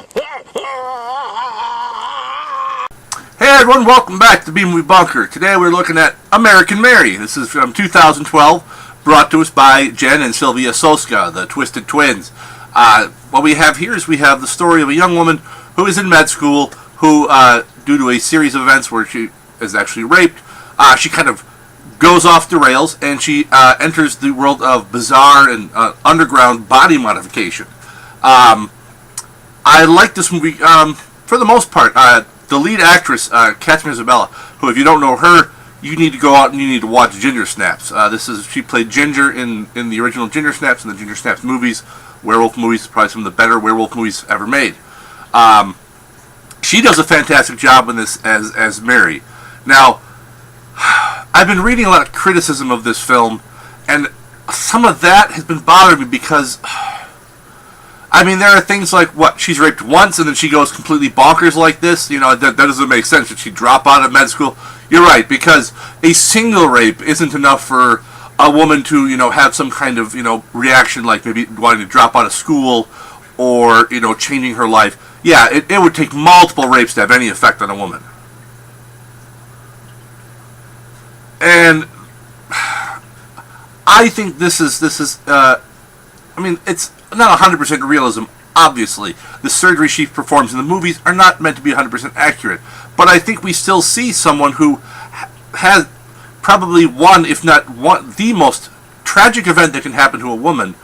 Hey everyone, welcome back to B-Movie Bunker. Today we're looking at American Mary. This is from 2012, brought to us by Jen and Sylvia Soska, the Twisted Twins. What we have here is we have the story of a young woman who is in med school who, due to a series of events where she is actually raped, she kind of goes off the rails and she enters the world of bizarre and underground body modification. I like this movie for the most part. The lead actress, Catherine Isabella, who, if you don't know her, you need to go out and you need to watch Ginger Snaps. She played Ginger in the original Ginger Snaps and the Ginger Snaps movies, werewolf movies, probably some of the better werewolf movies ever made. She does a fantastic job in this as Mary. Now, I've been reading a lot of criticism of this film, and some of that has been bothering me because, I mean, there are things like, what, she's raped once and then she goes completely bonkers like this? You know, that doesn't make sense. Did she drop out of med school? You're right, because a single rape isn't enough for a woman to, you know, have some kind of, you know, reaction like maybe wanting to drop out of school or, you know, changing her life. Yeah, it would take multiple rapes to have any effect on a woman. And I think this is I mean, it's not 100% realism, obviously. The surgery she performs in the movies are not meant to be 100% accurate. But I think we still see someone who has probably one, if not one, the most tragic event that can happen to a woman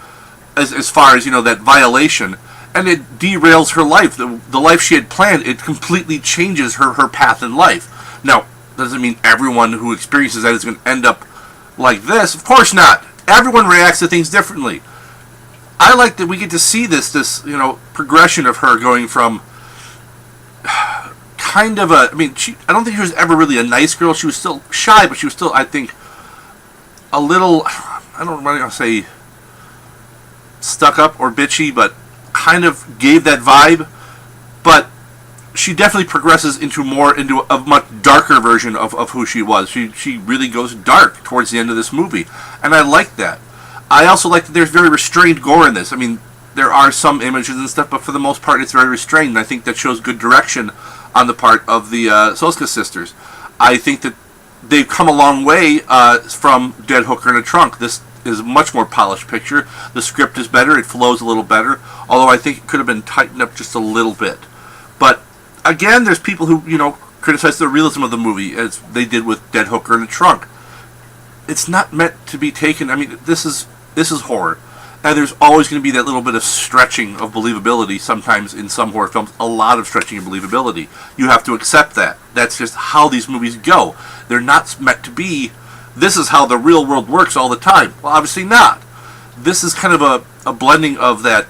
as far as, you know, that violation. And it derails her life. The life she had planned, it completely changes her path in life. Now, doesn't mean everyone who experiences that is going to end up like this. Of course not. Everyone reacts to things differently. I like that we get to see this you know, progression of her going from kind of a, I mean, I don't think she was ever really a nice girl. She was still shy, but she was still, I think, a little, I don't want to say stuck up or bitchy, but kind of gave that vibe. But she definitely progresses into a much darker version of who she was. She really goes dark towards the end of this movie, and I like that. I also like that there's very restrained gore in this. I mean, there are some images and stuff, but for the most part, it's very restrained, and I think that shows good direction on the part of the Soska sisters. I think that they've come a long way from Dead Hooker in a Trunk. This is a much more polished picture. The script is better. It flows a little better, although I think it could have been tightened up just a little bit. But again, there's people who, you know, criticize the realism of the movie, as they did with Dead Hooker in a Trunk. It's not meant to be taken. I mean, this is horror, and there's always going to be that little bit of stretching of believability. Sometimes in some horror films, a lot of stretching of believability. You have to accept that. That's just how these movies go. They're not meant to be, this is how the real world works all the time. Well, obviously not. This is kind of a blending of that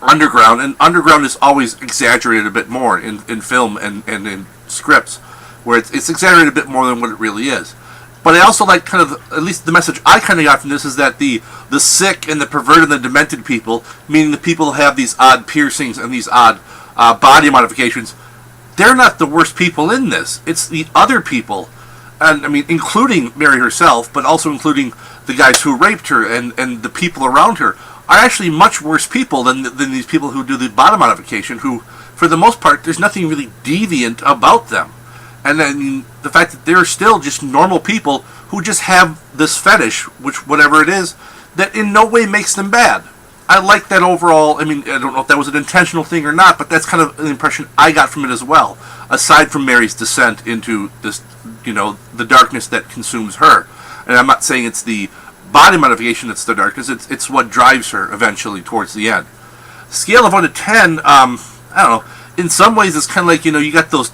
underground, and underground is always exaggerated a bit more in film and in scripts, where it's exaggerated a bit more than what it really is. But I also like kind of, at least the message I kind of got from this is that the sick and the perverted and the demented people, meaning the people who have these odd piercings and these odd body modifications, they're not the worst people in this. It's the other people, and I mean, including Mary herself, but also including the guys who raped her and the people around her, are actually much worse people than these people who do the body modification, who, for the most part, there's nothing really deviant about them. And then the fact that they're still just normal people who just have this fetish, which whatever it is, that in no way makes them bad. I like that overall. I mean, I don't know if that was an intentional thing or not, but that's kind of an impression I got from it as well. Aside from Mary's descent into this, you know, the darkness that consumes her. And I'm not saying it's the body modification that's the darkness. It's what drives her eventually towards the end. Scale of 1 to 10, I don't know. In some ways, it's kind of like, you know, you got those.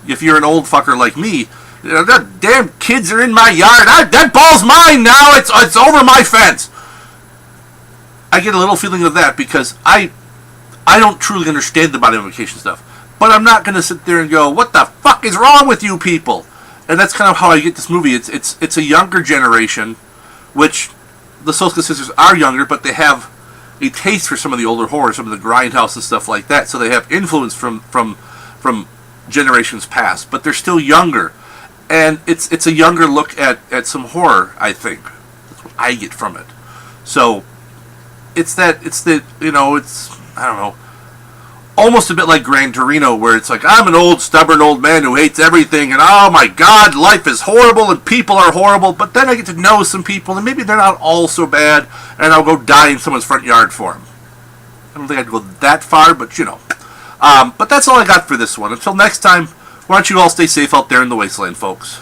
If you're an old fucker like me, you know, that damn kids are in my yard. That ball's mine now. It's over my fence. I get a little feeling of that because I don't truly understand the body modification stuff. But I'm not going to sit there and go, what the fuck is wrong with you people? And that's kind of how I get this movie. It's a younger generation, which the Soska sisters are younger, but they have a taste for some of the older horror, some of the grindhouse and stuff like that. So they have influence from generations past, but they're still younger, and it's a younger look at some horror. I think that's what I get from it. So it's the, you know, it's, I don't know, almost a bit like Gran Torino, where it's like, I'm an old, stubborn old man who hates everything, and oh my god, life is horrible, and people are horrible, but then I get to know some people, and maybe they're not all so bad, and I'll go die in someone's front yard for them. I don't think I'd go that far, but you know. But that's all I got for this one. Until next time, why don't you all stay safe out there in the wasteland, folks.